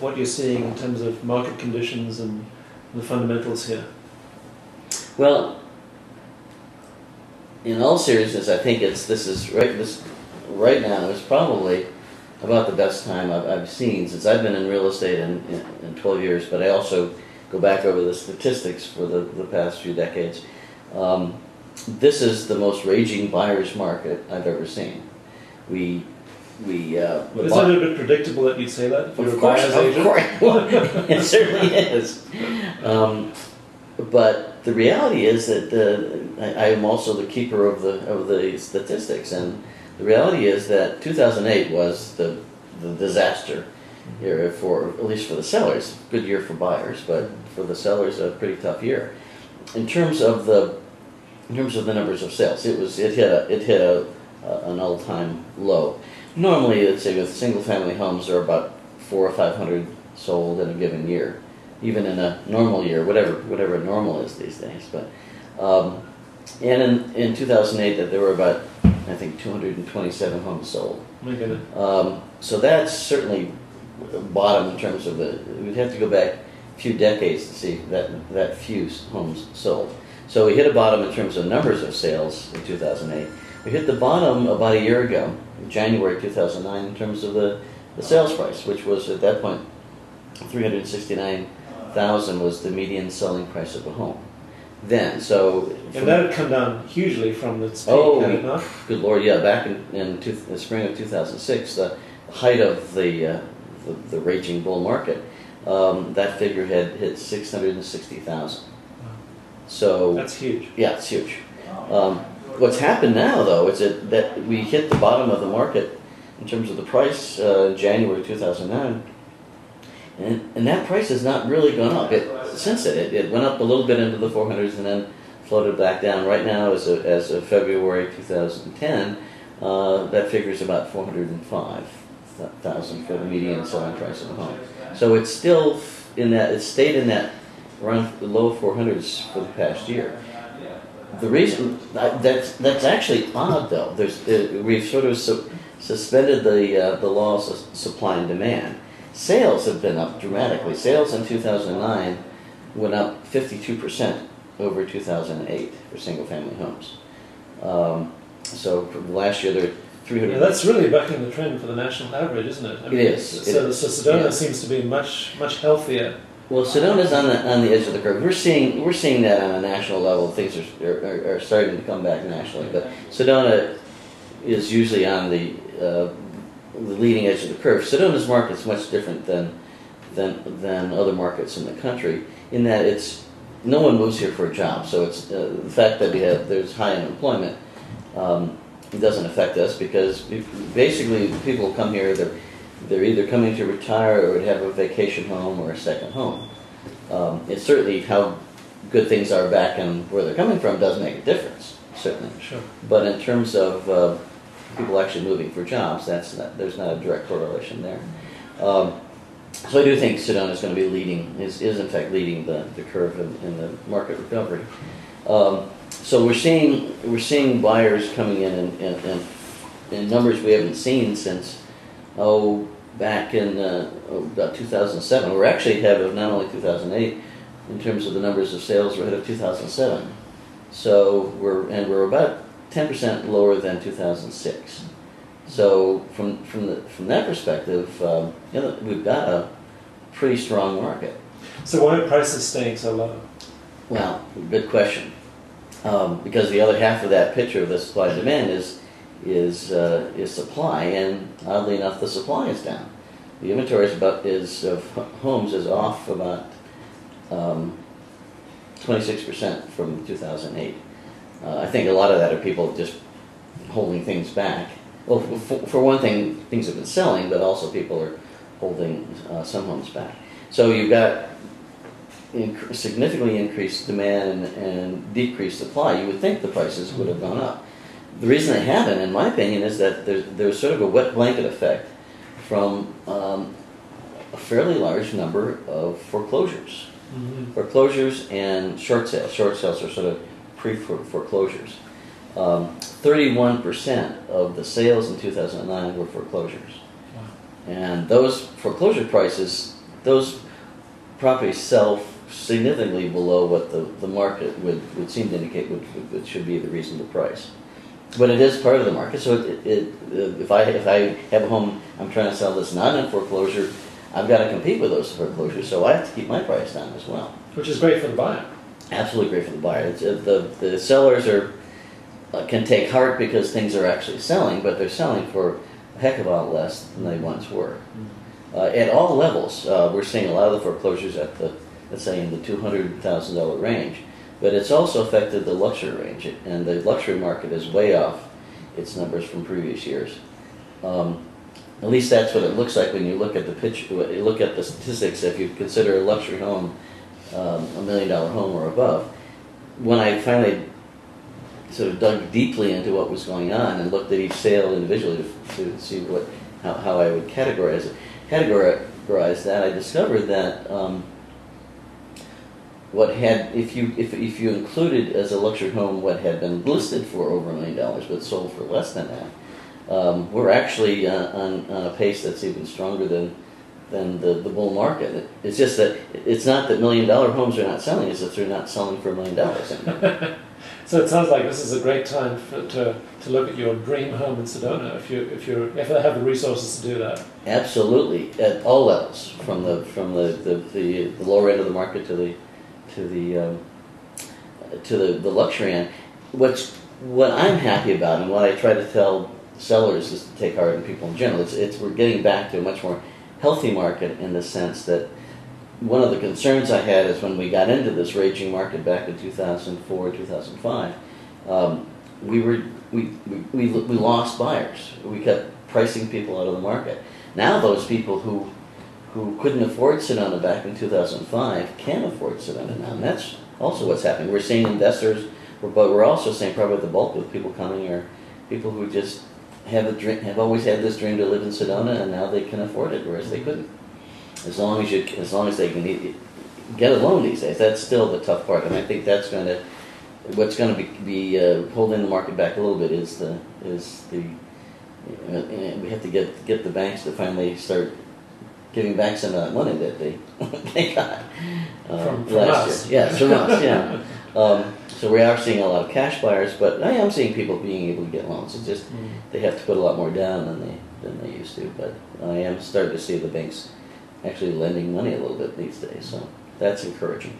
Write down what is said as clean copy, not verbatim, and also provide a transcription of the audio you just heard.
what you're seeing in terms of market conditions and the fundamentals here? Well, in all seriousness, I think right now is probably about the best time I've seen since I've been in real estate in 12 years, but I also go back over the statistics for the past few decades. This is the most raging buyer's market I've ever seen. Isn't it a bit predictable that you'd say that if you're a buyer's agent? Of course, it certainly is. But the reality is that I am also the keeper of the statistics, and the reality is that 2008 was the disaster year at least for the sellers. Good year for buyers, but for the sellers, a pretty tough year. In terms of the numbers of sales, it hit an all-time low. Normally, let's say with single-family homes, there are about 400 or 500 sold in a given year, even in a normal year, whatever normal is these days. But and in 2008, that there were about, I think, 227 homes sold. My goodness. So that's certainly bottom in terms of we'd have to go back a few decades to see that few homes sold. So we hit a bottom in terms of numbers of sales in 2008. We hit the bottom about a year ago, in January 2009, in terms of the sales price, which was at that point $369,000 was the median selling price of a home. Then, and that had come down hugely from its peak, had it not? Good Lord, yeah! Back in the spring of 2006, the height of the raging bull market, that figure had hit 660,000. So that's huge. Yeah, it's huge. What's happened now, though, is that we hit the bottom of the market in terms of the price in January 2009, and that price has not really gone up. It went up a little bit into the 400s and then floated back down. Right now, as of February 2010, that figure is about 405,000 for the median selling price of a home. So it's still it stayed in that around the low 400s for the past year. The reason that's actually odd, though. We've sort of suspended the law of supply and demand. Sales have been up dramatically. Sales in 2009 went up 52% over 2008 for single-family homes. So last year there were 300. Yeah, that's really bucking the trend for the national average, isn't it? I mean, it is. So Sedona seems to be much healthier. Well, Sedona's on the edge of the curve. We're seeing that on a national level. Things are starting to come back nationally, but Sedona is usually on the leading edge of the curve. Sedona's market is much different than other markets in the country in that no one moves here for a job. So it's the fact that there's high unemployment. It doesn't affect us because basically people come here. They're either coming to retire or have a vacation home or a second home. It's certainly how good things are back and where they're coming from does make a difference, certainly. Sure. But in terms of people actually moving for jobs, there's not a direct correlation there. So I do think Sedona is going to be is in fact leading the curve in the market recovery. So we're seeing buyers coming in numbers we haven't seen since back in about 2007. We're actually ahead of not only 2008 in terms of the numbers of sales. We're ahead of 2007. So we're about 10% lower than 2006. So from that perspective, we've got a pretty strong market. So why are prices staying so low? Well, good question. Because the other half of that picture of the supply and demand is supply, and oddly enough, the supply is down. The inventory of homes is off about 26% from 2008. I think a lot of that are people just holding things back. Well, for one thing, things have been selling, but also people are holding some homes back. So you've got significantly increased demand and decreased supply. You would think the prices would have gone up. The reason they haven't, in my opinion, is that there's sort of a wet blanket effect from a fairly large number of foreclosures. Mm-hmm. Foreclosures and short sales. Short sales are sort of pre-foreclosures. 31% of the sales in 2009 were foreclosures. Wow. And those foreclosure prices those properties sell significantly below what the market would seem to indicate would should be the reasonable price. But it is part of the market, so if I have a home I'm trying to sell that's not in foreclosure, I've got to compete with those foreclosures, so I have to keep my price down as well. Which is great for the buyer. Absolutely great for the buyer. The sellers can take heart because things are actually selling, but they're selling for a heck of a lot less than they once were. At all levels, we're seeing a lot of the foreclosures at let's say in the $200,000 range, but it's also affected the luxury range, and the luxury market is way off its numbers from previous years. At least that's what it looks like when you look at you look at the statistics. If you consider a luxury home $1 million home or above, when I finally sort of dug deeply into what was going on and looked at each sale individually to see how I would categorize that, I discovered that if you included as a luxury home what had been listed for over $1 million but sold for less than that, we're actually on a pace that's even stronger than the bull market. It's just that it's not that $1 million homes are not selling; it's that they're not selling for $1 million anymore. So it sounds like this is a great time to look at your dream home in Sedona if you have the resources to do that. Absolutely, at all levels, from the lower end of the market to the luxury end. What I'm happy about, and what I try to tell sellers is to take heart, and people in general, we're getting back to a much more healthy market in the sense that one of the concerns I had is when we got into this raging market back in 2004, 2005, we lost buyers. We kept pricing people out of the market. Now those people who couldn't afford Sedona back in 2005 can afford Sedona now, and that's also what's happening. We're seeing investors, but we're also seeing probably the bulk of people coming are people who just have always had this dream to live in Sedona, and now they can afford it, whereas they couldn't. As long as they can get a loan these days, that's still the tough part, and I think that's what's going to be holding the market back a little bit is we have to get the banks to finally start giving back some of that money that they got from last us. year. Yes, from us. Yeah. So we are seeing a lot of cash buyers, but I am seeing people being able to get loans. It's just they have to put a lot more down than they used to. But I am starting to see the banks actually lending money a little bit these days, so that's encouraging.